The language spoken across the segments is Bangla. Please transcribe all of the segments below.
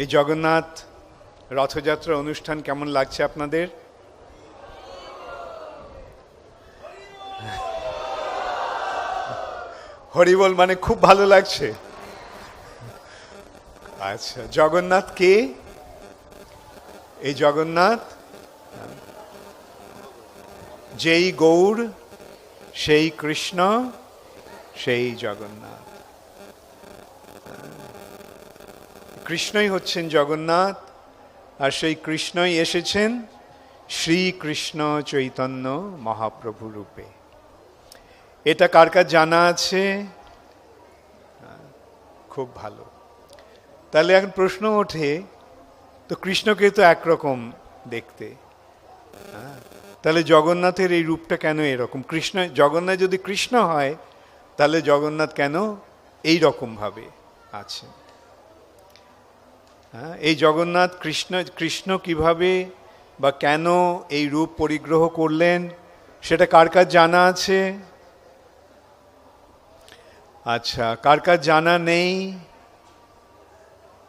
এই জগন্নাথ রথযাত্রা অনুষ্ঠান কেমন লাগছে আপনাদের? হরিবল মানে খুব ভালো লাগছে। আচ্ছা, জগন্নাথ কে? এই জগন্নাথ যেই গৌর, সেই কৃষ্ণ, সেই জগন্নাথ। কৃষ্ণই হচ্ছেন জগন্নাথ, আর সেই কৃষ্ণই এসেছেন শ্রীকৃষ্ণ চৈতন্য মহাপ্রভু রূপে। এটা কার কার জানা আছে? খুব ভালো। তাহলে এখন প্রশ্ন ওঠে, তো কৃষ্ণকে তো একরকম দেখতে, তাহলে জগন্নাথের এই রূপটা কেন এরকম? জগন্নাথ যদি কৃষ্ণ হয়, তাহলে জগন্নাথ কেন এই রকম ভাবে আছে? এই জগন্নাথ কৃষ্ণ কিভাবে বা কেন এই রূপ পরিগ্রহ করলেন, সেটা কার কার জানা আছে? আচ্ছা, কার কার জানা নেই?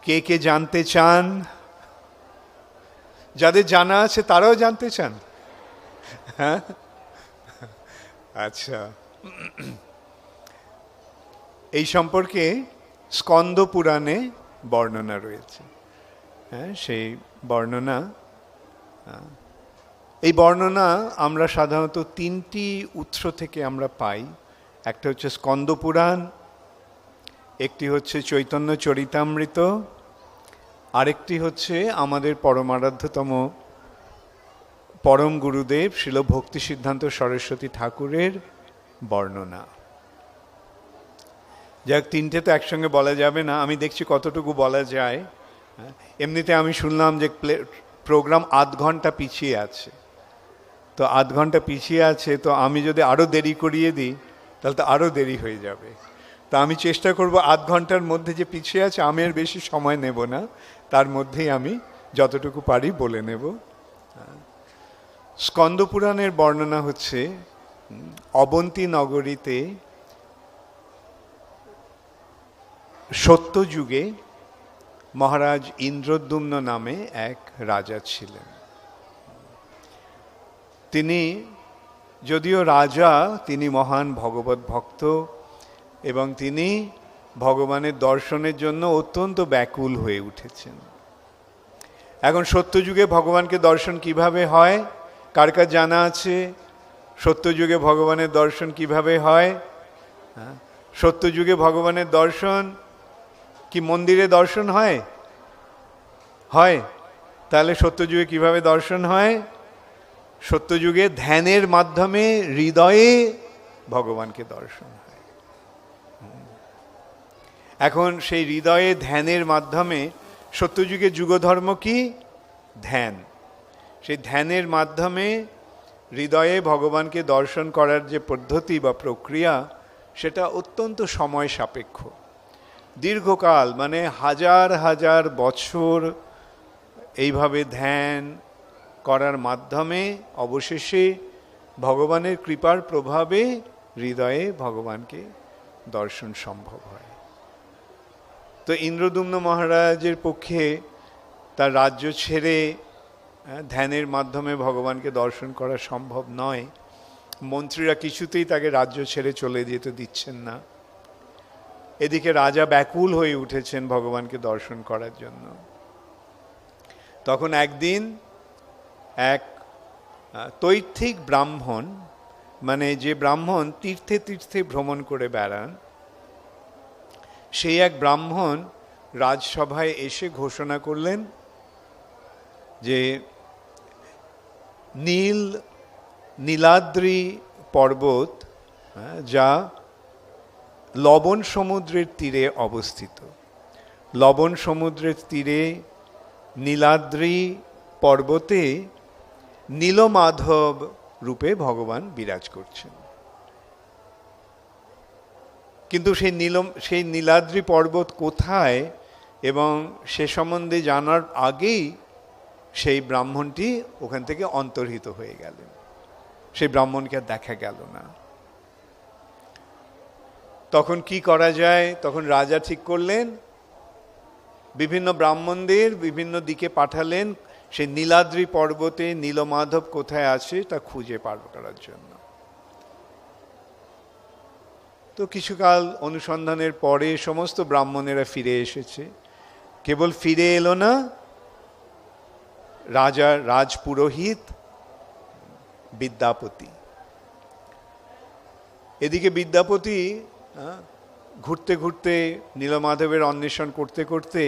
কে কে জানতে চান? যাদের জানা আছে তারাও জানতে চান? হ্যাঁ, আচ্ছা। এই সম্পর্কে স্কন্দ পুরাণে বর্ণনা রয়েছে। হ্যাঁ, সেই বর্ণনা, এই বর্ণনা আমরা সাধারণত তিনটি উৎস থেকে আমরা পাই। একটা হচ্ছে স্কন্দ পুরাণ, একটি হচ্ছে চৈতন্য চরিতামৃত, আরেকটি হচ্ছে আমাদের পরমারাধ্যতম পরম গুরুদেব শ্রীল ভক্তি সিদ্ধান্ত সরস্বতী ঠাকুরের বর্ণনা। যাক, তিনটে তো একসঙ্গে বলা যাবে না, আমি দেখছি কতটুকু বলা যায়। এমনিতে আমি শুনলাম যে প্রোগ্রাম আধ ঘন্টা পিছিয়ে আছে, তো আধ ঘন্টা পিছিয়ে আছে, তো আমি যদি আরও দেরি করিয়ে দিই তাহলে তো আরও দেরি হয়ে যাবে। তো আমি চেষ্টা করব আধ ঘন্টার মধ্যে যে পিছিয়ে আছে, আমি আর বেশি সময় নেব না, তার মধ্যেই আমি যতটুকু পারি বলে নেব। স্কন্দ পুরাণের বর্ণনা হচ্ছে, অবন্তী নগরীতে সত্যযুগে মহারাজ ইন্দ্রদ্যুম্ন নামে এক রাজা ছিলেন। তিনি যদিও রাজা, তিনি মহান ভগবত ভক্ত এবং তিনি ভগবানের দর্শনের জন্য অত্যন্ত ব্যাকুল হয়ে উঠেছেন। এখন সত্যযুগে ভগবানকে দর্শন কিভাবে হয়, কার কার জানা আছে? সত্যযুগে ভগবানের দর্শন কিভাবে হয়? সত্যযুগে ভগবানের দর্শন কি মন্দিরে দর্শন হয়? হয়। তাহলে সত্যযুগে কিভাবে দর্শন হয়? সত্যযুগে ধ্যানের মাধ্যমে হৃদয়ে ভগবানকে দর্শন হয়। এখন সেই হৃদয়ে ধ্যানের মাধ্যমে, সত্যযুগে যুগধর্ম কি? ধ্যান। সেই ধ্যানের মাধ্যমে হৃদয়ে ভগবানকে দর্শন করার যে পদ্ধতি বা প্রক্রিয়া, সেটা অত্যন্ত সময় সাপেক্ষ। দীর্ঘকাল, মানে হাজার হাজার বছর এইভাবে ধ্যান করার মাধ্যমে অবশেষে ভগবানের কৃপার প্রভাবে হৃদয়ে ভগবানকে দর্শন সম্ভব হয়। তো ইন্দ্রদ্যুম্ন মহারাজের পক্ষে তার রাজ্য ছেড়ে ধ্যানের মাধ্যমে ভগবানকে দর্শন করা সম্ভব নয়। মন্ত্রীরা কিছুতেই তাকে রাজ্য ছেড়ে চলে যেতে দিচ্ছেন না। এদিকে রাজা ব্যাকুল হয়ে উঠেছেন ভগবানকে দর্শন করার জন্য। তখন একদিন এক তৈত্বিক ব্রাহ্মণ, মানে যে ব্রাহ্মণ তীর্থে তীর্থে ভ্রমণ করে বেড়ান, সেই এক ব্রাহ্মণ রাজসভায় এসে ঘোষণা করলেন যে নীলাদ্রি পর্বত, যা লবণ সমুদ্রের তীরে অবস্থিত, লবণ সমুদ্রের তীরে নীলাদ্রি পর্বতে নীলমাধব রূপে ভগবান বিরাজ করছেন। কিন্তু সেই নীলাদ্রি পর্বত কোথায় এবং সে সম্বন্ধে জানার আগেই সেই ব্রাহ্মণটি ওখান থেকে অন্তর্হিত হয়ে গেলেন। সেই ব্রাহ্মণকে আর দেখা গেল না। তখন কি করা যায়? তখন রাজা ঠিক করলেন বিভিন্ন ব্রাহ্মণদের বিভিন্ন দিকে পাঠালেন সেই নীলাদ্রি পর্বতে নীলমাধব কোথায় আছে তা খুঁজে পার করার জন্য। তো কিছুকাল অনুসন্ধানের পরে সমস্ত ব্রাহ্মণেরা ফিরে এসেছে। কেবল ফিরে এলো না রাজার রাজপুরোহিত বিদ্যাপতি। এদিকে বিদ্যাপতি ঘুরতে ঘুরতে নীলমাধবের অন্বেষণ করতে করতে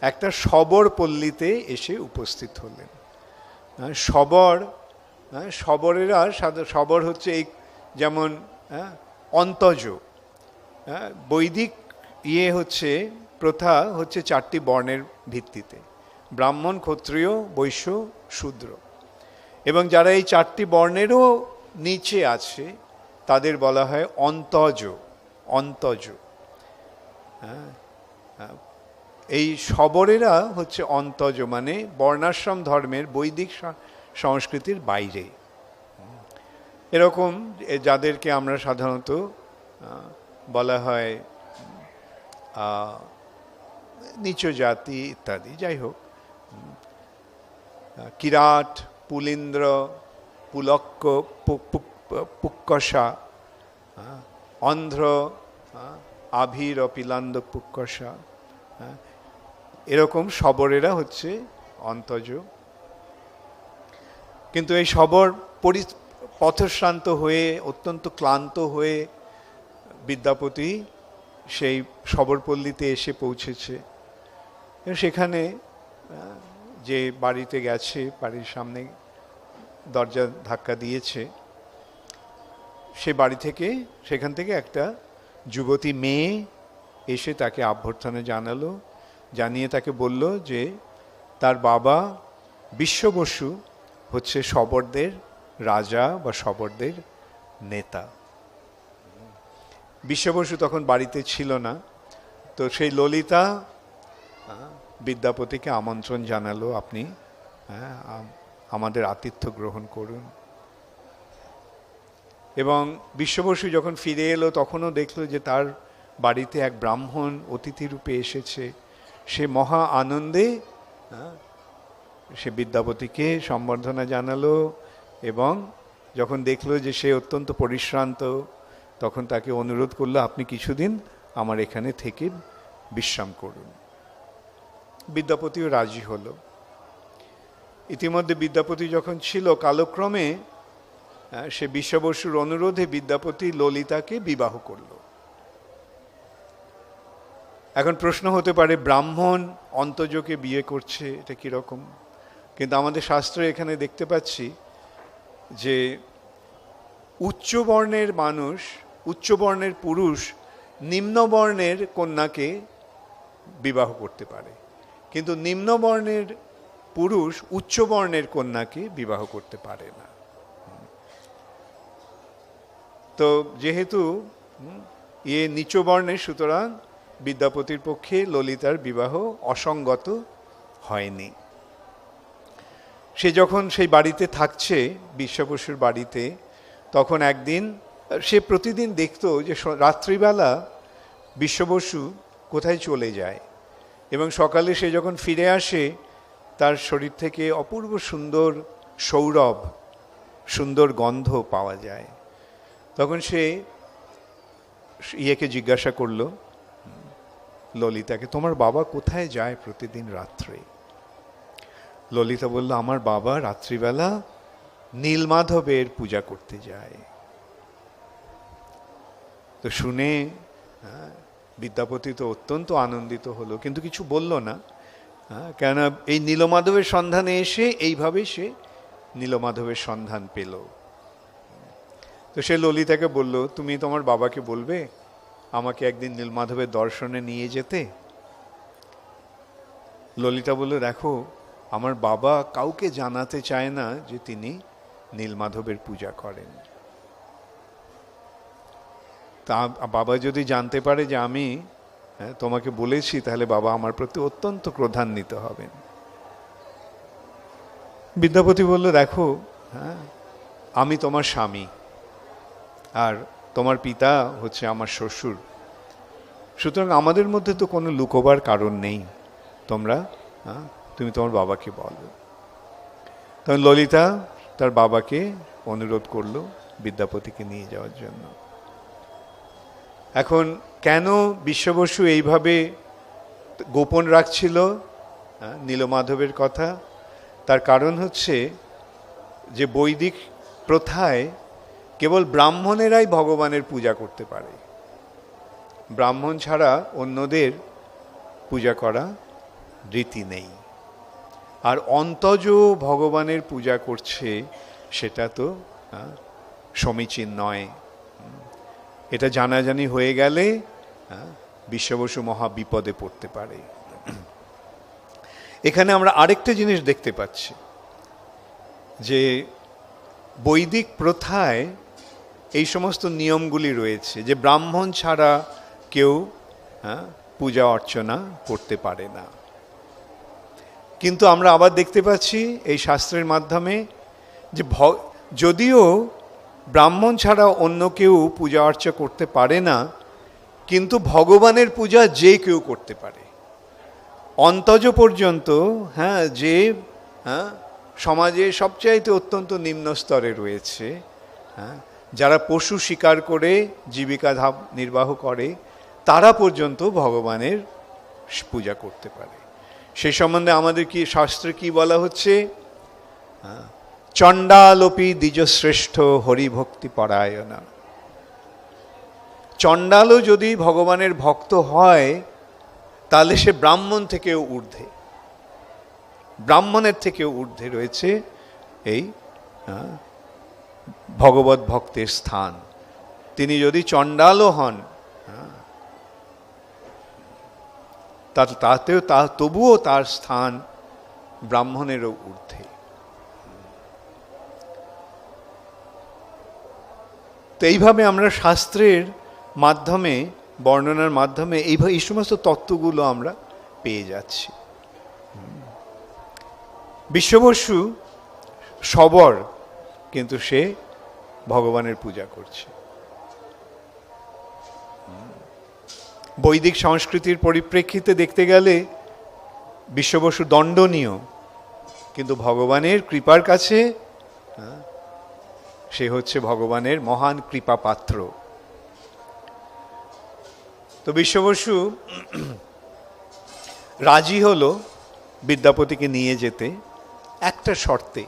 একটা শবর পল্লীতে এসে উপস্থিত হলেন। শবরেরা শবর হচ্ছে এই যেমন অন্তজ, বৈদিক হচ্ছে প্রথা হচ্ছে 4টি বর্ণের ভিত্তিতে, ব্রাহ্মণ, ক্ষত্রিয়, বৈশ্য, শূদ্র, এবং যারা এই 4টি বর্ণেরও নিচে আছে তাদের বলা হয় অন্তজ। এই শবরেরা হচ্ছে অন্তজ, মানে বর্ণাশ্রম ধর্মের বৈদিক সংস্কৃতির বাইরে, এরকম যাদেরকে আমরা সাধারণত বলা হয় নিচ জাতি ইত্যাদি। যাই হোক, কিরাট, পুলিন্দ্র, পুলক্ক, পুক্কষা, অন্ধ্র, আভির, পিলান্দ, পুক্কষা, এরকম শবরেরা হচ্ছে অন্তজ। কিন্তু এই শবর পথশ্রান্ত হয়ে অত্যন্ত ক্লান্ত হয়ে বিদ্যাপতি সেই শবরপল্লীতে এসে পৌঁছেছে। সেখানে যে বাড়িতে গেছে, বাড়ির সামনে দরজা ধাক্কা দিয়েছে, সে বাড়ি থেকে সেখান থেকে একটা যুবতী মেয়ে এসে তাকে অভ্যর্থনা জানালো, জানিয়ে তাকে বলল যে তার বাবা বিশ্ব বসু হচ্ছে শবরদের রাজা বা শবরদের নেতা। বিশ্ব বসু তখন বাড়িতে ছিল না। তো সেই ললিতা বিদ্যাপতিকে আমন্ত্রণ জানালো, আপনি আমাদের আতিথ্য গ্রহণ করুন। এবং বিশ্ব বসু যখন ফিরে এলো তখনও দেখলো যে তার বাড়িতে এক ব্রাহ্মণ অতিথি রূপে এসেছে। সে মহা আনন্দে সে বিদ্যাপতিকে সম্বর্ধনা জানালো, এবং যখন দেখলো যে সে অত্যন্ত পরিশ্রান্ত তখন তাকে অনুরোধ করলো, আপনি কিছুদিন আমার এখানে থেকে বিশ্রাম করুন। বিদ্যাপতিও রাজি হলো। ইতিমধ্যে বিদ্যাপতি যখন ছিল, কালক্রমে সে বিশ্ব বসুর অনুরোধে বিদ্যাপতি ললিতাকে বিবাহ করল। এখন প্রশ্ন হতে পারে, ব্রাহ্মণ অন্তজকে বিয়ে করছে, এটা কিরকম? কিন্তু আমাদের শাস্ত্রে এখানে দেখতে পাচ্ছি যে উচ্চবর্ণের মানুষ, উচ্চবর্ণের পুরুষ নিম্নবর্ণের কন্যাকে বিবাহ করতে পারে, কিন্তু নিম্নবর্ণের পুরুষ উচ্চবর্ণের কন্যাকে বিবাহ করতে পারে না। তো যেহেতু নিচ বর্ণের, সুতরাং বিদ্যাপতির পক্ষে ললিতার বিবাহ অসঙ্গত হয়নি। সে যখন সেই বাড়িতে থাকছে, বিশ্ব বসুর বাড়িতে, তখন একদিন সে প্রতিদিন দেখতো যে রাত্রিবেলা বিশ্ব বসু কোথায় চলে যায়, এবং সকালে সে যখন ফিরে আসে তার শরীর থেকে অপূর্ব সুন্দর সৌরভ, সুন্দর গন্ধ পাওয়া যায়। তখন সে জিজ্ঞাসা করলো ললিতাকে, তোমার বাবা কোথায় যায় প্রতিদিন রাত্রে? ললিতা বলল, আমার বাবা রাত্রিবেলা নীলমাধবের পূজা করতে যায়। তো শুনে বিদ্যাপতি তো অত্যন্ত আনন্দিত হলো, কিন্তু কিছু বলল না, কেননা এই নীলমাধবের সন্ধানে এসে এইভাবে সে নীলমাধবের সন্ধান পেল। তো সে ললিতাকে বলল, তুমি তোমার বাবাকে বলবে আমাকে একদিন নীলমাধবের দর্শনে নিয়ে যেতে। ললিতা বলল, দেখো আমার বাবা কাউকে জানাতে চায় না যে তিনি নীলমাধবের পূজা করেন। তা বাবা যদি জানতে পারে যে আমি তোমাকে বলেছি, তাহলে বাবা আমার প্রতি অত্যন্ত ক্রোধান্বিত হবেন। বিদ্যাপতি বলল, দেখো আমি তোমার স্বামী, আর তোমার পিতা হচ্ছে আমার শ্বশুর। সুতরাং আমাদের মধ্যে তো কোনো লুকোবার কারণ নেই, তোমরা তুমি তোমার বাবাকে বলো। তখন ললিতা তার বাবাকে অনুরোধ করলো বিদ্যাপতিকে নিয়ে যাওয়ার জন্য। এখন কেন বিশ্ব বসু এইভাবে গোপন রাখছিল নীলমাধবের কথা? তার কারণ হচ্ছে যে বৈদিক প্রথায় কেবল ব্রাহ্মণেরাই ভগবানের পূজা করতে পারে, ব্রাহ্মণ ছাড়া অন্যদের পূজা করা রীতি নেই। আর অন্তজ ভগবানের পূজা করছে, সেটা তো সমীচীন নয়। এটা জানাজানি হয়ে গেলে বিশ্ব বসু মহা বিপদে পড়তে পারে। এখানে আমরা আরেকটা জিনিস দেখতে পাচ্ছি, যে বৈদিক প্রথায় এই সমস্ত নিয়মগুলি রয়েছে যে ব্রাহ্মণ ছাড়া কেউ পূজা অর্চনা করতে পারে না। কিন্তু আমরা আবার দেখতে পাচ্ছি এই শাস্ত্রের মাধ্যমে যে যদিও ব্রাহ্মণ ছাড়া অন্য কেউ পূজা অর্চনা করতে পারে না, কিন্তু ভগবানের পূজা যে কেউ করতে পারে। অন্তজ পর্যন্ত যে সমাজে সবচাইতে অত্যন্ত নিম্ন স্তরে রয়েছে, যারা পশু শিকার করে জীবিকা নির্বাহ করে, তারা পর্যন্ত ভগবানের পূজা করতে পারে। সে সম্বন্ধে আমাদের কি শাস্ত্রে কি বলা হচ্ছে? চণ্ডালোপি দ্বিজশ্রেষ্ঠ হরিভক্তি পরায়ণা। চণ্ডালও যদি ভগবানের ভক্ত হয়, তাহলে সে ব্রাহ্মণ থেকেও ঊর্ধ্বে, ব্রাহ্মণের থেকেও ঊর্ধ্বে রয়েছে এই ভগবত ভক্তের স্থান। তিনি যদি চণ্ডালও হন, তাতেও তবুও তার স্থান ব্রাহ্মণেরও ঊর্ধ্বে। তো এইভাবে আমরা শাস্ত্রের মাধ্যমে, বর্ণনার মাধ্যমে এই সমস্ত তত্ত্বগুলো আমরা পেয়ে যাচ্ছি। বিশ্ব বসু সবর, কিন্তু সে ভগবানের পূজা করছে। বৈদিক সংস্কৃতির পরিপ্রেক্ষিতে দেখতে গেলে বিশ্ব বসু দণ্ডনীয়, কিন্তু ভগবানের কৃপার কাছে সে হচ্ছে ভগবানের মহান কৃপা পাত্র। তো বিশ্ব বসু রাজি হলো বিদ্যাপতিকে নিয়ে যেতে একটা শর্তে,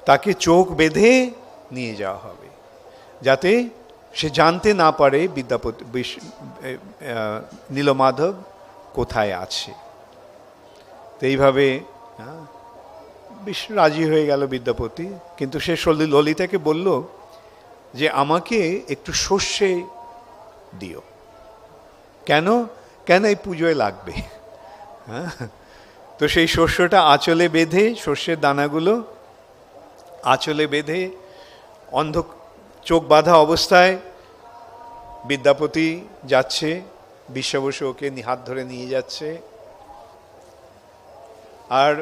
তাকে চোখ বেঁধে নিয়ে যাওয়া হবে, যাতে সে জানতে না পারে বিদ্যাপতি নীলমাধব কোথায় আছে। তো এইভাবে রাজি হয়ে গেল বিদ্যাপতি। কিন্তু সে ললিতাকে বলল যে আমাকে একটু সর্ষে দিও। কেন? কেন এই পুজোয় লাগবে। তো সেই শস্যটা আঁচলে বেঁধে, শস্যের দানাগুলো আঁচলে বেঁধে চোখ বাঁধা অবস্থায় বিদ্যাপতি যাচ্ছে, বিশ্ব বসু ওকে হাত ধরে নিয়ে যাচ্ছে। আর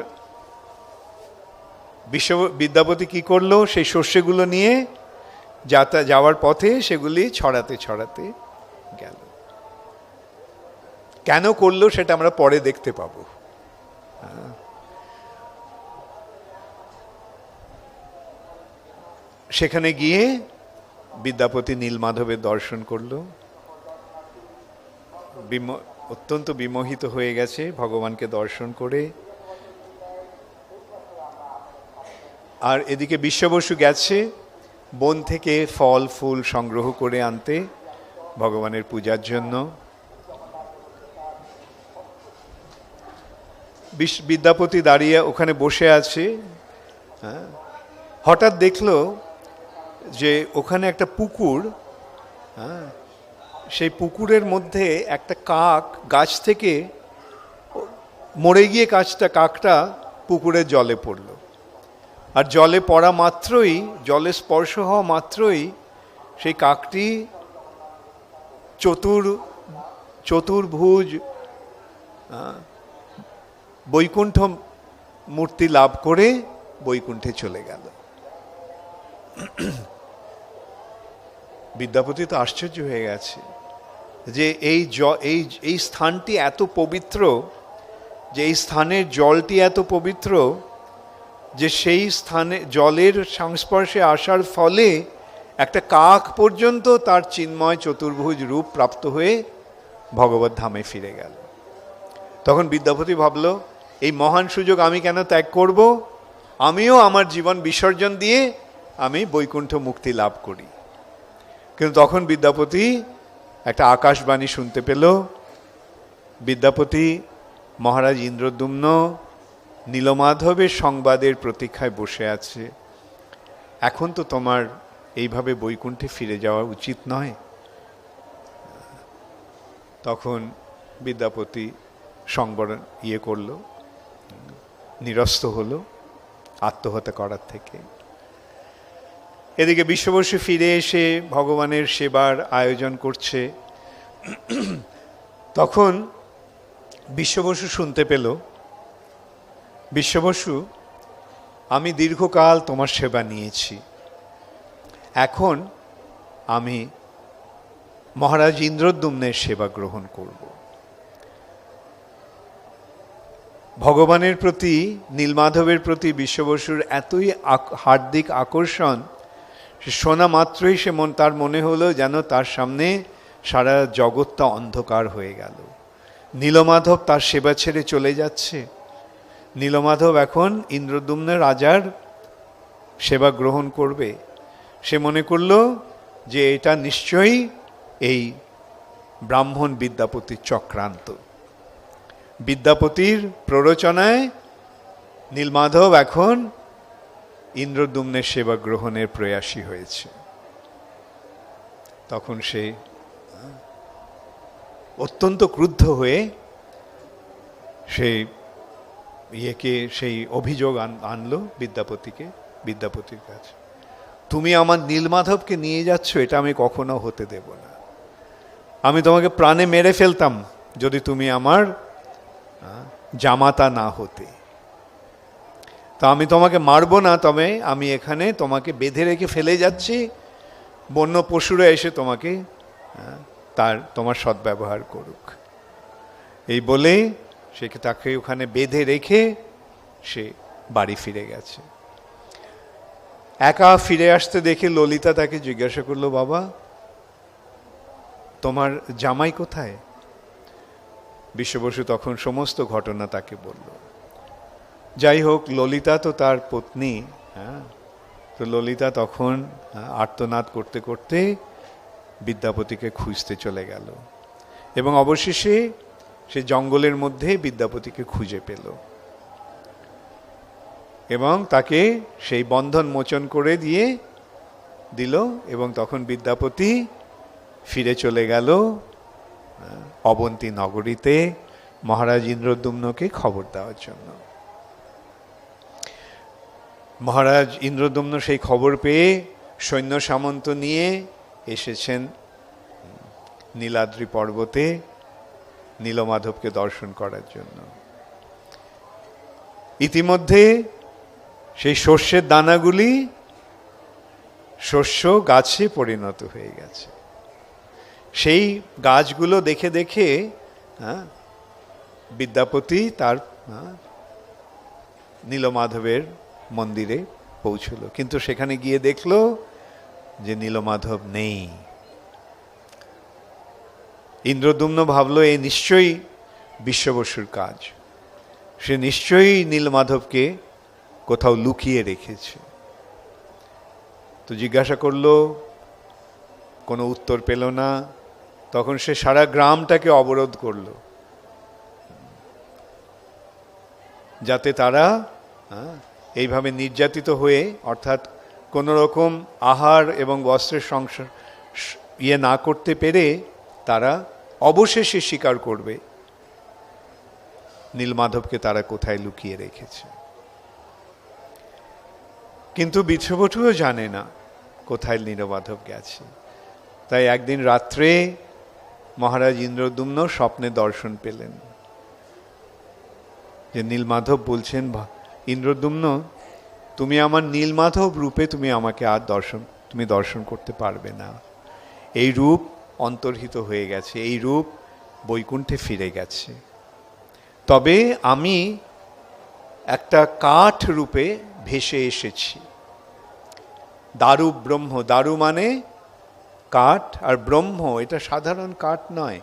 বিদ্যাপতি কি করলো? সেই শস্যগুলো নিয়ে যাওয়ার পথে সেগুলি ছড়াতে ছড়াতে গেল। কেন করলো সেটা আমরা পরে দেখতে পাবো। সেখানে গিয়ে বিদ্যাপতি নীলমাধবের দর্শন করলো, অত্যন্ত বিমোহিত হয়ে গেছে ভগবানকে দর্শন করে। আর এদিকে বিশ্ব বসু গেছে বন থেকে ফল ফুল সংগ্রহ করে আনতে ভগবানের পূজার জন্য। বিদ্যাপতি দাঁড়িয়ে ওখানে বসে আছে। হঠাৎ দেখলো যে ওখানে একটা পুকুর, সেই পুকুরের মধ্যে একটা কাক গাছ থেকে মরে গিয়ে কাকটা পুকুরের জলে পড়ল। আর জলে পড়া মাত্রই, জলে স্পর্শ হওয়া মাত্রই সেই কাকটি চতুর্ভুজ বৈকুণ্ঠ মূর্তি লাভ করে বৈকুণ্ঠে চলে গেল। বিদ্যাপতি তো আশ্চর্য হয়ে গেছে যে এই স্থানটি এত পবিত্র, যে এই স্থানের জলটি এত পবিত্র যে সেই স্থানে জলের সংস্পর্শে আসার ফলে একটা কাক পর্যন্ত তার চিন্ময় চতুর্ভুজ রূপ প্রাপ্ত হয়ে ভগবত ধামে ফিরে গেল। তখন বিদ্যাপতি ভাবল, এই মহান সুযোগ আমি কেন ত্যাগ করব? আমিও আমার জীবন বিসর্জন দিয়ে আমি বৈকুণ্ঠ মুক্তি লাভ করি। কিন্তু তখন বিদ্যাপতি একটা আকাশবাণী শুনতে পেল। বিদ্যাপতি মহারাজ ইন্দ্রদ্যুম্ন নীলমাধবের সংবাদের প্রতীক্ষায় বসে আছে। এখন তো তোমার এইভাবে বৈকুণ্ঠে ফিরে যাওয়া উচিত নয়। তখন বিদ্যাপতি সংবরণ করল, নিরস্ত হলো আত্মহত্যা করার থেকে। এদিকে বিশ্ববসু ফিরে এসে ভগবানের সেবার আয়োজন করছে। তখন বিশ্ববসু শুনতে পেল, বিশ্ববসু, আমি দীর্ঘকাল তোমার সেবা নিয়েছি, এখন আমি মহারাজ ইন্দ্রদ্যুম্নের সেবা গ্রহণ করব। ভগবানের প্রতি, নীলমাধবের প্রতি বিশ্ববসুর এতই হার্দিক আকর্ষণ, শোনা মাত্রই তার মনে হলো যেন তার সামনে সারা জগৎটা অন্ধকার হয়ে গেল। নীলমাধব তার সেবা ছেড়ে চলে যাচ্ছে। নীলমাধব এখন ইন্দ্রদ্যুম্ন রাজার সেবা গ্রহণ করবে। সে মনে করল যে এটা নিশ্চয়ই এই ব্রাহ্মণ বিদ্যাপতির চক্রান্ত। বিদ্যাপতির প্ররোচনায় নীলমাধব এখন ইন্দ্রদ্যুম্নের সেবা গ্রহণের প্রয়াসী হয়েছে। তখন সে অত্যন্ত ক্রুদ্ধ হয়ে সেই অভিযোগ আনলো বিদ্যাপতির কাছে। তুমি আমার নীলমাধবকে নিয়ে যাচ্ছ, এটা আমি কখনো হতে দেব না। আমি তোমাকে প্রাণে মেরে ফেলতাম যদি তুমি আমার জামাতা না হতে। তা আমি তোমাকে মারবো না, তবে আমি এখানে তোমাকে বেঁধে রেখে ফেলে যাচ্ছি, বন্য পশুরা এসে তোমাকে তোমার সদ্ব্যবহার করুক। এই বলে তাকে ওখানে বেঁধে রেখে সে বাড়ি ফিরে গেছে। একা ফিরে আসতে দেখে ললিতা তাকে জিজ্ঞাসা করলো, বাবা, তোমার জামাই কোথায়? বিশ্ববসু তখন সমস্ত ঘটনা তাকে বলল। যাই হোক, ললিতা তো তার পত্নী, তো ললিতা তখন আর্তনাদ করতে করতে বিদ্যাপতিকে খুঁজতে চলে গেল এবং অবশেষে সে জঙ্গলের মধ্যে বিদ্যাপতিকে খুঁজে পেল এবং তাকে সেই বন্ধন মোচন করে দিল এবং তখন বিদ্যাপতি ফিরে চলে গেল অবন্তী নগরীতে মহারাজ ইন্দ্রদ্যুম্নকে খবর দেওয়ার জন্য। মহারাজ ইন্দ্রদ্যুম্ন সেই খবর পেয়ে সৈন্য সামন্ত নিয়ে এসেছেন নীলাদ্রি পর্বতে নীলমাধবকে দর্শন করার জন্য। ইতিমধ্যে সেই শস্যের দানাগুলি শস্য গাছে পরিণত হয়ে গেছে। সেই গাছগুলো দেখে দেখে বিদ্যাপতি তার নীলমাধবের মন্দিরে পৌঁছল, কিন্তু সেখানে গিয়ে দেখল যে নীলমাধব নেই। ইন্দ্রদ্যুম্ন ভাবল, এই নিশ্চয়ই বিশ্ববসুর কাজ, সে নিশ্চয়ই নীলমাধবকে কোথাও লুকিয়ে রেখেছে। তো জিজ্ঞাসা করল, কোনো উত্তর পেল না। তখন সে সারা গ্রামটাকে অবরোধ করল, যাতে তারা এইভাবে নির্যাতিত হয়ে, অর্থাৎ কোনো রকম আহার এবং বস্ত্রের সংসার না করতে পেরে তারা অবশেষে স্বীকার করবে নীলমাধবকে তারা কোথায় লুকিয়ে রেখেছে। কিন্তু বিশ্ববসুও জানে না কোথায় নীলমাধব গেছে। তাই একদিন রাত্রে মহারাজ ইন্দ্রদ্যুম্ন স্বপ্নে দর্শন পেলেন যে নীলমাধব বলছেন, ইন্দ্রদ্যুম্ন, তুমি আমার নীলমাধব রূপে তুমি আমাকে আর দর্শন করতে পারবে না। এই রূপ অন্তর্হিত হয়ে গেছে, এই রূপ বৈকুণ্ঠে ফিরে গেছে। তবে আমি একটা কাঠ রূপে ভেসে এসেছি। দারু ব্রহ্ম, দারু মানে কাঠ, আর ব্রহ্ম এটা সাধারণ কাঠ নয়,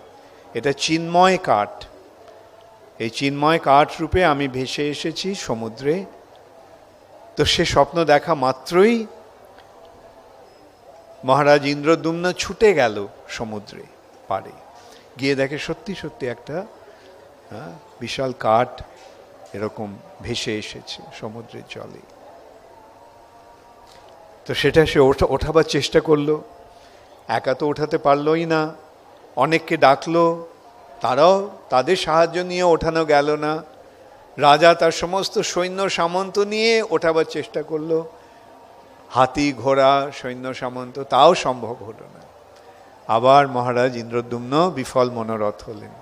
এটা চিন্ময় কাঠ। এই চিন্ময় কাঠ রূপে আমি ভেসে এসেছি সমুদ্রে। তো সে স্বপ্ন দেখা মাত্রই মহারাজ ইন্দ্রদ্যুম্ন ছুটে গেল সমুদ্রে পাড়ে, গিয়ে দেখে সত্যি সত্যি একটা বিশাল কাঠ এরকম ভেসে এসেছে সমুদ্রের জলে। তো সেটা সে ওঠাবার চেষ্টা করলো, একা তো ওঠাতে পারলই না, অনেককে ডাকলো, তারাও তাদের সাহায্য নিয়ে ওঠানো গেল না। রাজা তার সমস্ত সৈন্য সামন্ত নিয়ে ওঠাবার চেষ্টা করলো, হাতি ঘোড়া সৈন্য সামন্ত, তাও সম্ভব হলো না। আবার মহারাজ ইন্দ্রদ্যুম্ন বিফল মনোরথ হলেন।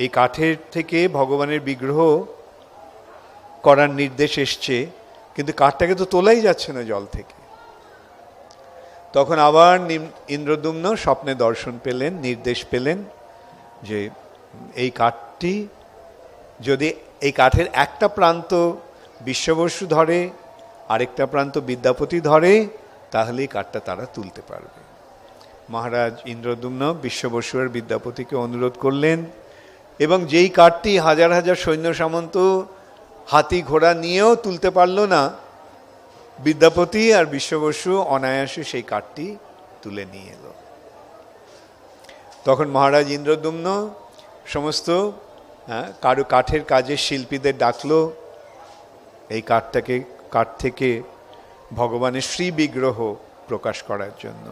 এই কাঠের থেকে ভগবানের বিগ্রহ করার নির্দেশ এসছে, কিন্তু কাঠটাকে তো তোলাই যাচ্ছে না জল থেকে। তখন আবার ইন্দ্রদ্যুম্ন স্বপ্নে দর্শন পেলেন, নির্দেশ পেলেন যে এই কাঠটি যদি, এই কাঠের একটা প্রান্ত বিশ্ববসু ধরে, আরেকটা প্রান্ত বিদ্যাপতি ধরে, তাহলে এই কাঠটা তারা তুলতে পারবে। মহারাজ ইন্দ্রদ্যুম্ন বিশ্ববসু আর বিদ্যাপতিকে অনুরোধ করলেন, এবং যেই কাঠটি হাজার হাজার সৈন্য সামন্ত হাতি ঘোড়া নিয়েও তুলতে পারল না, বিদ্যাপতি আর বিশ্ববসু অনায়াসে সেই কাঠটি তুলে নিয়ে এলো। তখন মহারাজ ইন্দ্রদ্যুম্ন সমস্ত কাঠের কাজের শিল্পীদের ডাকলো, এই কাঠ থেকে ভগবানের শ্রী বিগ্রহ প্রকাশ করার জন্য।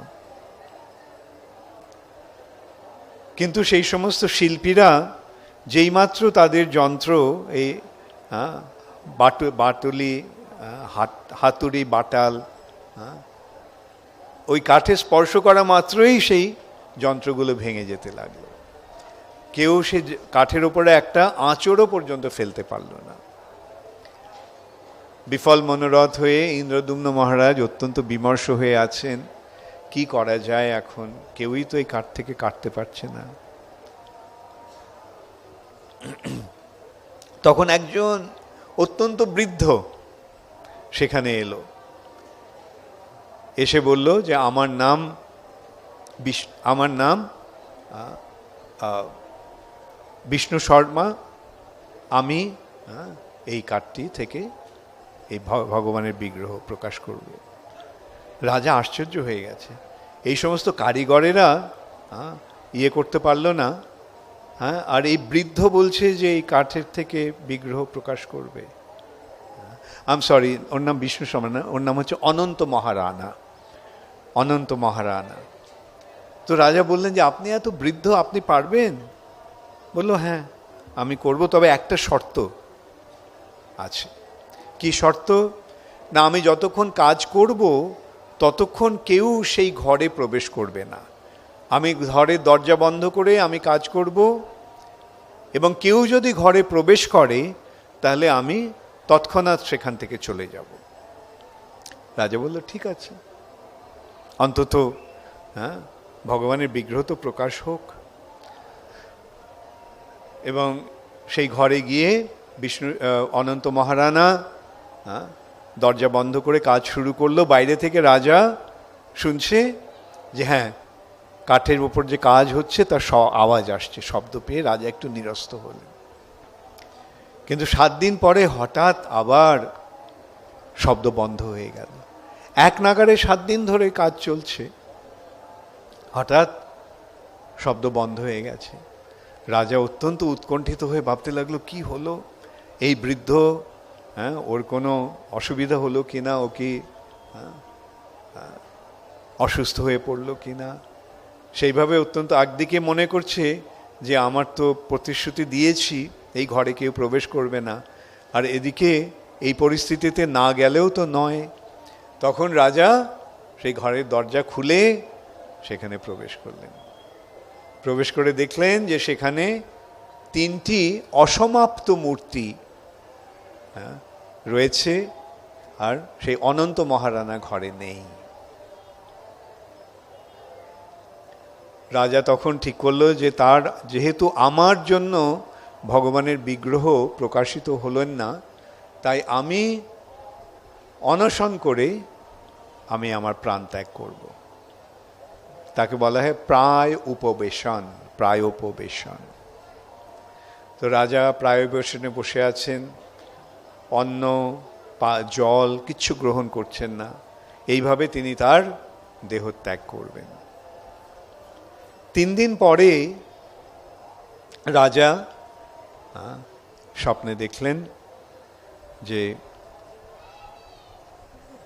কিন্তু সেই সমস্ত শিল্পীরা যেইমাত্র তাদের যন্ত্র, এই বাটুলি, হাতুড়ি, বাটাল, ওই কাঠে স্পর্শ করা মাত্রই সেই যন্ত্রগুলো ভেঙে যেতে লাগলো। কেউ সে কাঠের উপরে একটা আঁচড়ও পর্যন্ত ফেলতে পারল না। বিফল মনোরথ হয়ে ইন্দ্রদ্যুম্ন মহারাজ অত্যন্ত বিমর্ষ হয়ে আছেন, কি করা যায় এখন, কেউই তো এই কাঠ থেকে কাটতে পারছে না। তখন একজন অত্যন্ত বৃদ্ধ সেখানে এলো, এসে বলল যে আমার নাম বিষ্ণু শর্মা, আমি এই কাঠটি থেকে এই ভগবানের বিগ্রহ প্রকাশ করব। রাজা আশ্চর্য হয়ে গেছে, এই সমস্ত কারিগরেরা ইয়ে করতে পারল না, আর এই বৃদ্ধ বলছে যে এই কাঠের থেকে বিগ্রহ প্রকাশ করবে। সরি, ওর নাম বিষ্ণু শর্মা না, ওর নাম হচ্ছে অনন্ত মহারানা, অনন্ত মহারানা। তো রাজা বললেন যে আপনি এত বৃদ্ধ, আপনি পারবেন? বলল হ্যাঁ আমি করব, তবে একটা শর্ত আছে। কি শর্ত? না, আমি যতক্ষণ কাজ করব ততক্ষণ কেউ সেই ঘরে প্রবেশ করবে না। আমি ঘরের দরজা বন্ধ করে আমি কাজ করব, এবং কেউ যদি ঘরে প্রবেশ করে তাহলে আমি তৎক্ষণাৎ সেখান থেকে চলে যাব। রাজা বলল ঠিক আছে, অন্তত ভগবানের বিগ্রহ তো প্রকাশ হোক। এবং সেই ঘরে গিয়ে অনন্ত মহারানা দরজা বন্ধ করে কাজ শুরু করলো। বাইরে থেকে রাজা শুনছে যে হ্যাঁ, কাঠের উপর যে কাজ হচ্ছে তার আওয়াজ আসছে, শব্দ পেয়ে রাজা একটু নিরস্ত হলেন। কিন্তু 7 দিন পরে হঠাৎ আবার শব্দ বন্ধ হয়ে গেল। এক নাগারে 7 দিন ধরে কাজ চলছে, হঠাৎ শব্দ বন্ধ হয়ে গেছে। রাজা অত্যন্ত উৎকণ্ঠিত হয়ে ভাবতে লাগলো কি হলো, এই বৃদ্ধ, ওর কোনো অসুবিধা হলো কিনা, ও কি অসুস্থ হয়ে পড়লো কিনা। সেইভাবে অত্যন্ত একদিকে মনে করছে যে আমার তো প্রতিশ্রুতি দিয়েছি এই ঘরে কেউ প্রবেশ করবে না, আর এদিকে এই পরিস্থিতিতে না গেলেও তো নয়। তখন রাজা সেই ঘরের দরজা খুলে সেখানে প্রবেশ করলেন। প্রবেশ করে দেখলেন যে সেখানে 3টি অসমাপ্ত মূর্তি রয়েছে, আর সেই অনন্ত মহারানা ঘরে নেই। রাজা তখন ঠিক করলো যে তার যেহেতু আমার জন্য ভগবানের বিগ্রহ প্রকাশিত হলেন না, তাই আমি অনশন করে আমি আমার প্রাণ ত্যাগ করব। তাকে বলা হয় প্রায় উপবেশন, প্রায় উপবেশন। তো রাজা প্রায় উপবেশনে বসে আছেন, অন্ন জল কিচ্ছু গ্রহণ করছেন না, এইভাবে তিনি তার দেহত্যাগ করবেন। 3 দিন পরে রাজা স্বপ্নে দেখলেন যে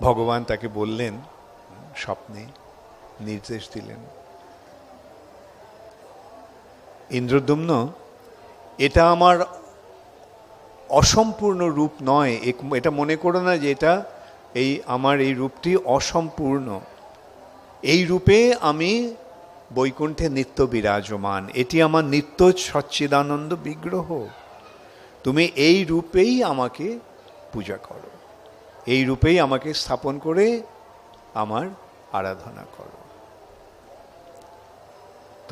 ভগবান তাকে বললেন, স্বপ্নে নির্দেশ দিলেন, ইন্দ্রদ্যুম্ন, এটা আমার অসম্পূর্ণ রূপ নয়, এটা মনে করো না যে এটা আমার এই রূপটি অসম্পূর্ণ। এই রূপে আমি বৈকুণ্ঠে নিত্য বিরাজমান, এটি আমার নিত্য সচ্চিদানন্দ বিগ্রহ। তুমি এই রূপেই আমাকে পূজা করো, এই রূপেই আমাকে স্থাপন করে আমার আরাধনা করো।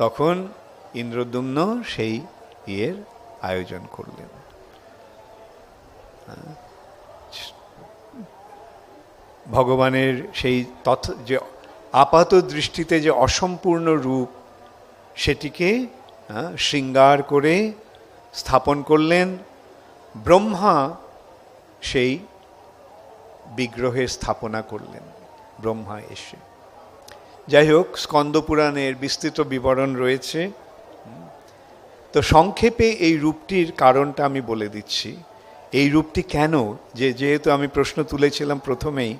তখন ইন্দ্রদ্যুম্ন সেই আয়োজন করলেন। ভগবানের সেই যে আপাত দৃষ্টিতে যে অসম্পূর্ণ রূপ, সেটিকে শৃঙ্গার করে স্থাপন করলেন। ব্রহ্মা সেই বিগ্রহের স্থাপনা করলেন, ব্রহ্মা এসে। যাই হোক, স্কন্দপুরাণের বিস্তৃত বিবরণ রয়েছে। তো সংক্ষেপে এই রূপটির কারণটা আমি বলে দিচ্ছি। এই রূপটি কেন, যেহেতু আমি প্রশ্ন তুলেছিলাম প্রথমেই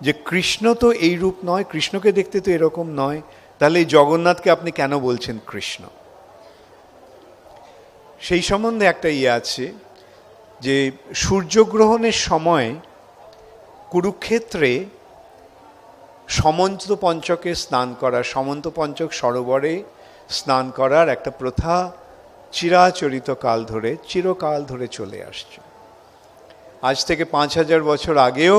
যে কৃষ্ণ তো এই রূপ নয়, কৃষ্ণকে দেখতে তো এরকম নয়, তাহলে এই জগন্নাথকে আপনি কেন বলছেন কৃষ্ণ? সেই সম্বন্ধে একটা আছে যে সূর্যগ্রহণের সময় কুরুক্ষেত্রে সমন্ত পঞ্চকে স্নান করা, সমন্ত পঞ্চক সরোবরে স্নান করার একটা প্রথা চিরকাল ধরে চলে আসছে। আজ থেকে 5000 বছর আগেও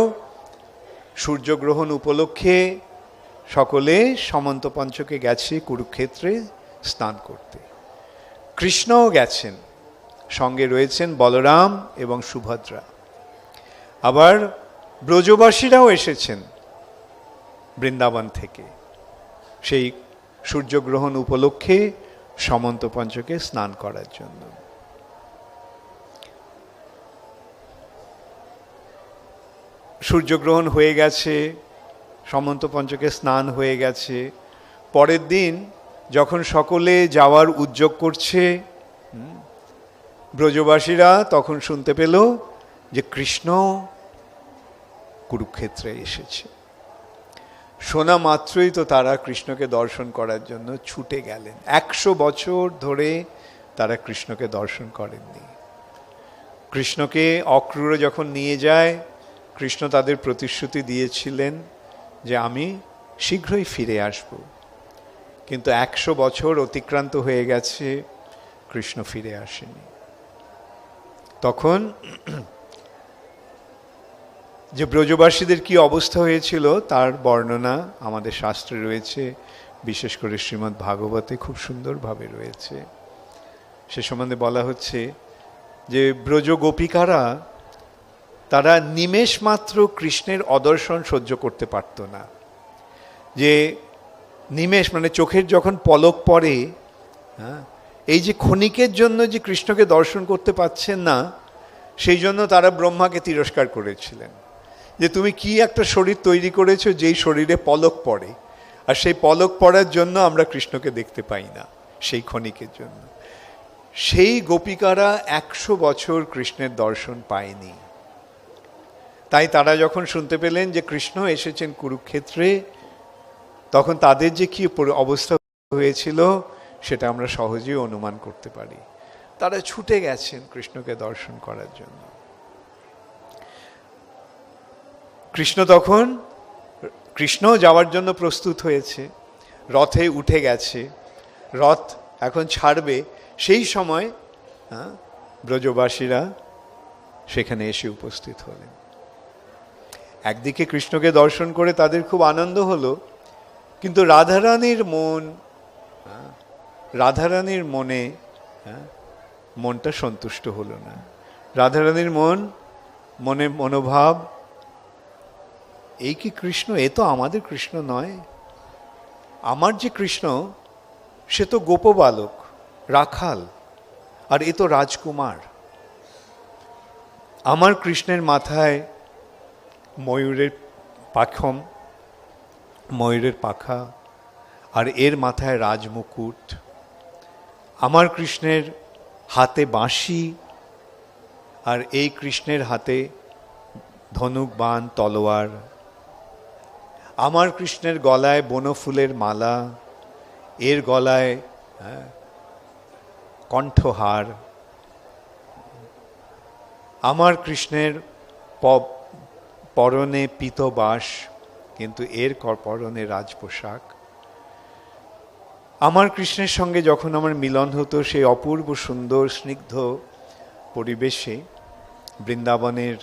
সূর্যগ্রহণ উপলক্ষে সকলে সমন্ত পঞ্চকে গেছে কুরুক্ষেত্রে স্নান করতে। কৃষ্ণও গেছেন, সঙ্গে রয়েছেন বলরাম এবং সুভদ্রা। আবার ব্রজবাসীরাও এসেছেন বৃন্দাবন থেকে সেই সূর্যগ্রহণ উপলক্ষে সমন্ত পঞ্চকে স্নান করার জন্য। সূর্যগ্রহণ হয়ে গেছে, সমন্ত পঞ্চকে স্নান হয়ে গেছে। পরের দিন যখন সকলে যাওয়ার উদ্যোগ করছে, ব্রজবাসীরা তখন শুনতে পেল যে কৃষ্ণ কুরুক্ষেত্রে এসেছে। শোনা মাত্রই তো তারা কৃষ্ণকে দর্শন করার জন্য ছুটে গেলেন। 100 বছর ধরে তারা কৃষ্ণকে দর্শন করেননি। কৃষ্ণকে অক্রূরে যখন নিয়ে যায়, কৃষ্ণ তাদের প্রতিশ্রুতি দিয়েছিলেন যে আমি শীঘ্রই ফিরে আসব, কিন্তু 100 বছর অতিক্রান্ত হয়ে গেছে, কৃষ্ণ ফিরে আসেনি। তখন যে ব্রজবাসীদের কি অবস্থা হয়েছিল তার বর্ণনা আমাদের শাস্ত্রে রয়েছে, বিশেষ করে শ্রীমদ্ ভাগবতে খুব সুন্দরভাবে রয়েছে। সে সম্বন্ধে বলা হচ্ছে যে ব্রজ গোপিকারা তারা নিমেষ মাত্র কৃষ্ণের অদর্শন সহ্য করতে পারত না। যে নিমেষ মানে চোখের যখন পলক পড়ে, এই যে ক্ষণিকের জন্য যে কৃষ্ণকে দর্শন করতে পাচ্ছেন না, সেই জন্য তারা ব্রহ্মাকে তিরস্কার করেছিলেন যে তুমি কি একটা শরীর তৈরি করেছো যেই শরীরে পলক পড়ে, আর সেই পলক পড়ার জন্য আমরা কৃষ্ণকে দেখতে পাই না সেই ক্ষণিকের জন্য। সেই গোপিকারা 100 বছর কৃষ্ণের দর্শন পায়নি। তাই তারা যখন শুনতে পেলেন যে কৃষ্ণ এসেছেন কুরুক্ষেত্রে, তখন তাদের যে কি অবস্থা হয়েছিল সেটা আমরা সহজেই অনুমান করতে পারি। তারা ছুটে গেছেন কৃষ্ণকে দর্শন করার জন্য। কৃষ্ণ যাওয়ার জন্য প্রস্তুত হয়েছে, রথে উঠে গেছে, রথ এখন ছাড়বে। সেই সময় ব্রজবাসীরা সেখানে এসে উপস্থিত হলেন। একদিকে কৃষ্ণকে দর্শন করে তাদের খুব আনন্দ হলো, কিন্তু রাধারানীর মন রাধারানীর মনে মনটা সন্তুষ্ট হলো না। রাধারানীর মনে মনোভাব, এই কি কৃষ্ণ? এ তো আমাদের কৃষ্ণ নয়। আমার যে কৃষ্ণ সে তো গোপবালক, রাখাল, আর এ তো রাজকুমার। আমার কৃষ্ণের মাথায় ময়ূরের পাখম, ময়ূরের পাখা, আর এর মাথায় রাজমুকুট। আমার কৃষ্ণের হাতে বাঁশি, আর এই কৃষ্ণের হাতে ধনুক বাণ তলোয়ার। আমার কৃষ্ণের গলায় বনফুলের মালা, এর গলায় কণ্ঠহার। আমার কৃষ্ণের পরনে পীতবাস, কিন্তু এর পরনে রাজপোশাক। আমার কৃষ্ণের সঙ্গে যখন আমার মিলন হতো সেই অপূর্ব সুন্দর স্নিগ্ধ পরিবেশে, বৃন্দাবনের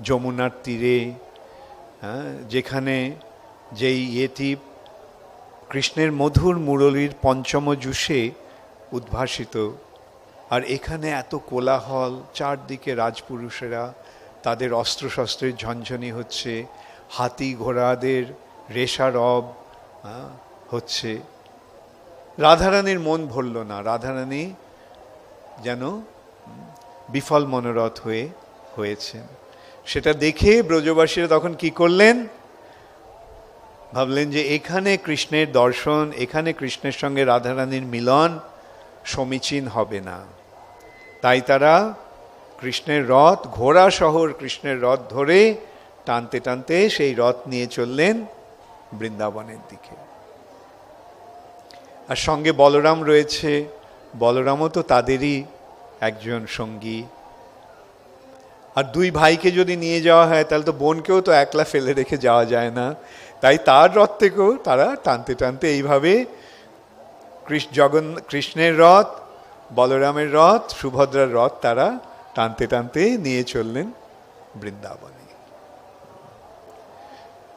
যমুনার তীরে, যেখানে যেই ইয়েটি কৃষ্ণের মধুর মুরলীর পঞ্চম জুষে উদ্ভাসিত, আর এখানে এত কোলাহল, চারদিকে রাজপুরুষেরা তাদের অস্ত্রশস্ত্রের ঝনঝনি হচ্ছে, হাতি ঘোড়াদের রেশারব হচ্ছে। রাধারানীর মন ভরল না। রাধারানী যেন বিফল মনোরথ হয়েছেন। সেটা দেখে ব্রজবাসীরা তখন কি করলেন? ভাবলেন যে এখানে কৃষ্ণের দর্শন, এখানে কৃষ্ণের সঙ্গে রাধারানীর মিলন সমীচীন হবে না। তাই তারা কৃষ্ণের রথ, ঘোড়া শহর কৃষ্ণের রথ ধরে টানতে টানতে সেই রথ নিয়ে চললেন বৃন্দাবনের দিকে। আর সঙ্গে বলরাম রয়েছে। বলরামও তো তাদেরই একজন সঙ্গী। আর দুই ভাইকে যদি নিয়ে যাওয়া হয় তাহলে তো বোনকেও তো একলা ফেলে রেখে যাওয়া যায় না। তাই তার রথ থেকেও তারা টানতে টানতে এইভাবে কৃষ্ণের রথ, বলরামের রথ, সুভদ্রার রথ তারা টানতে টানতে নিয়ে চললেন বৃন্দাবনে।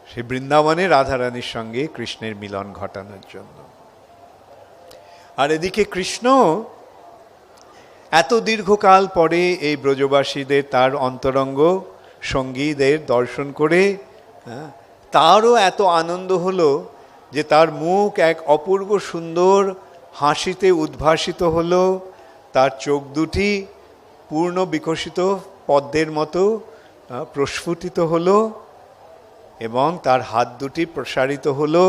সেই বৃন্দাবনে রাধারানীর সঙ্গে কৃষ্ণের মিলন ঘটানোর জন্য। আর এদিকে কৃষ্ণ এত দীর্ঘকাল পরে এই ব্রজবাসীদের, তার অন্তরঙ্গ সঙ্গীদের দর্শন করে তারও এত আনন্দ হলো যে তার মুখ এক অপূর্ব সুন্দর হাসিতে উদ্ভাসিত হলো। তার চোখ দুটি পূর্ণ বিকশিত পদ্মের মতো প্রস্ফুটিত হলো, এবং তার হাত দুটি প্রসারিত হলো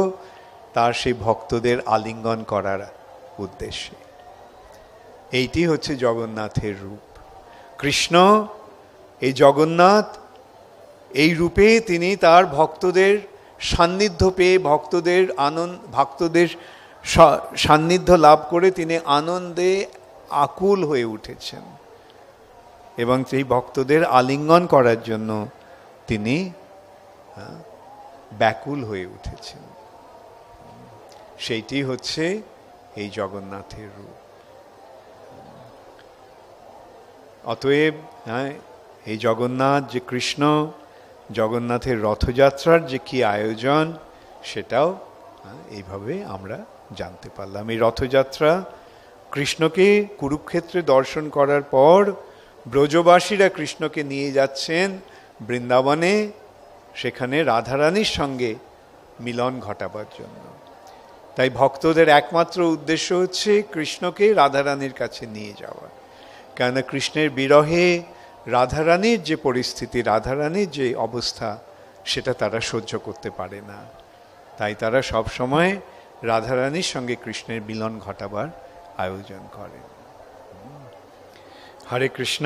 তার সেই ভক্তদের আলিঙ্গন করার উদ্দেশ্যে। এইটি হচ্ছে জগন্নাথের রূপ। কৃষ্ণ, এই জগন্নাথ, এই রূপে তিনি তার ভক্তদের সান্নিধ্য পেয়ে, ভক্তদের সান্নিধ্য লাভ করে তিনি আনন্দে আকুল হয়ে উঠেছেন, এবং সেই ভক্তদের আলিঙ্গন করার জন্য তিনি ব্যাকুল হয়ে উঠেছেন। সেইটি হচ্ছে এই জগন্নাথের রূপ। অতএব এই জগন্নাথ যে কৃষ্ণ, জগন্নাথের রথযাত্রার যে কি আয়োজন, সেটাও এইভাবে আমরা জানতে পারলাম। এই রথযাত্রা কৃষ্ণকে কুরুক্ষেত্রে দর্শন করার পর ব্রজবাসীরা কৃষ্ণকে নিয়ে যাচ্ছেন বৃন্দাবনে, সেখানে রাধারানীর সঙ্গে মিলন ঘটাবার জন্য। তাই ভক্তদের একমাত্র উদ্দেশ্য হচ্ছে কৃষ্ণকে রাধারানীর কাছে নিয়ে যাওয়া। কেননা কৃষ্ণের বিরহে রাধারানীর যে পরিস্থিতি, রাধারানীর যে অবস্থা, সেটা তারা সহ্য করতে পারে না। তাই তারা সব সময় রাধারানীর সঙ্গে কৃষ্ণের মিলন ঘটাবার আয়োজন করে। হরে কৃষ্ণ।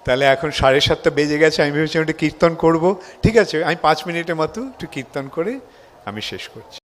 তাহলে এখন 7:30 বেজে গেছে। আমি ভেবেছি একটু কীর্তন করব। ঠিক আছে, আমি 5 মিনিটের মতো একটু কীর্তন করে আমি শেষ করছি।